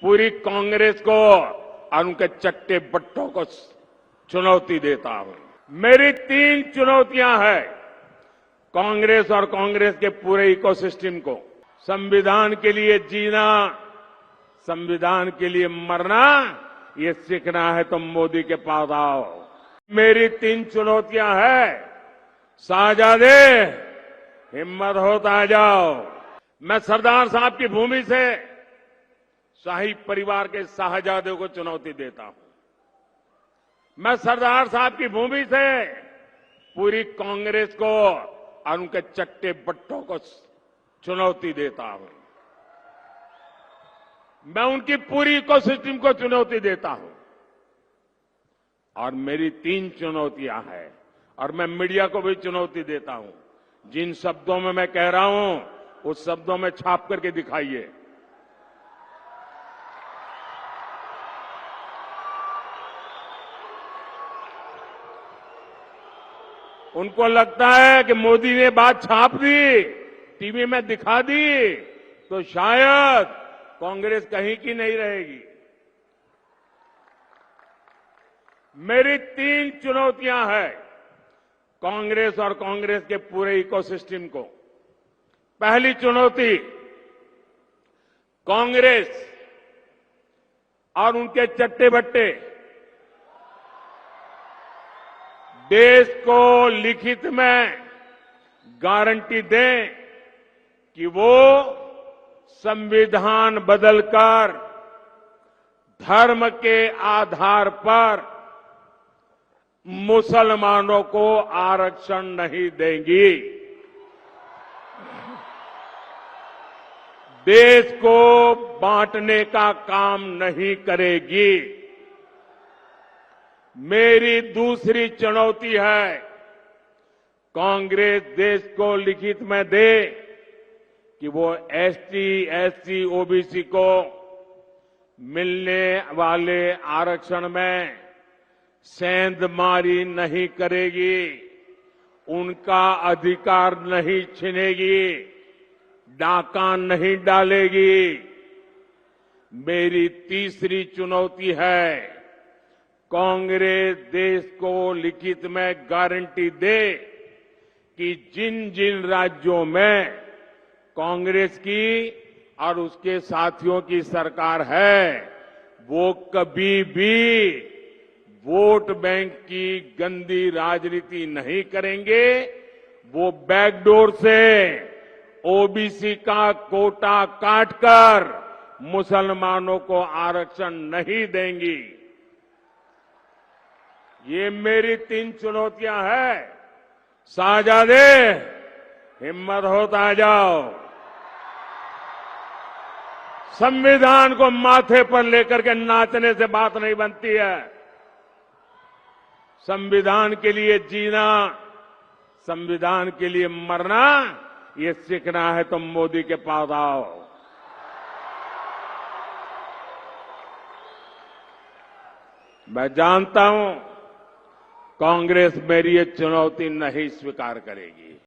पूरी कांग्रेस को और उनके चट्टे बट्टों को चुनौती देता हूं। मेरी 3 चुनौतियां हैं कांग्रेस और कांग्रेस के पूरे इकोसिस्टम को। संविधान के लिए जीना, संविधान के लिए मरना, ये सीखना है तो मोदी के पास आओ। मेरी 3 चुनौतियां हैं। शाहजादे, हिम्मत हो तो आ जाओ। मैं सरदार साहब की भूमि से शाही परिवार के शाहजादों को चुनौती देता हूं। मैं सरदार साहब की भूमि से पूरी कांग्रेस को और उनके चट्टे बट्टों को चुनौती देता हूं। मैं उनकी पूरी इकोसिस्टम को चुनौती देता हूं। और मेरी 3 चुनौतियां हैं और मैं मीडिया को भी चुनौती देता हूं। जिन शब्दों में मैं कह रहा हूं, उस शब्दों में छाप करके दिखाइए। उनको लगता है कि मोदी ने बात छाप दी, टीवी में दिखा दी, तो शायद कांग्रेस कहीं की नहीं रहेगी। मेरी 3 चुनौतियां हैं कांग्रेस और कांग्रेस के पूरे इकोसिस्टम को। पहली चुनौती, कांग्रेस और उनके चट्टे बट्टे देश को लिखित में गारंटी दें कि वो संविधान बदलकर धर्म के आधार पर मुसलमानों को आरक्षण नहीं देंगी। देश को बांटने का काम नहीं करेगी। मेरी दूसरी चुनौती है, कांग्रेस देश को लिखित में दे कि वो एसटी, एससी, ओबीसी को मिलने वाले आरक्षण में सेंधमारी नहीं करेगी, उनका अधिकार नहीं छीनेगी, डाका नहीं डालेगी। मेरी तीसरी चुनौती है, कांग्रेस देश को लिखित में गारंटी दे कि जिन जिन राज्यों में कांग्रेस की और उसके साथियों की सरकार है, वो कभी भी वोट बैंक की गंदी राजनीति नहीं करेंगे। वो बैकडोर से ओबीसी का कोटा काटकर मुसलमानों को आरक्षण नहीं देंगी। ये मेरी 3 चुनौतियां हैं। शाहजादे, हिम्मत हो तो आ जाओ। संविधान को माथे पर लेकर के नाचने से बात नहीं बनती है। संविधान के लिए जीना, संविधान के लिए मरना, ये सीखना है तो मोदी के पास आओ। मैं जानता हूं कांग्रेस मेरी ये चुनौती नहीं स्वीकार करेगी।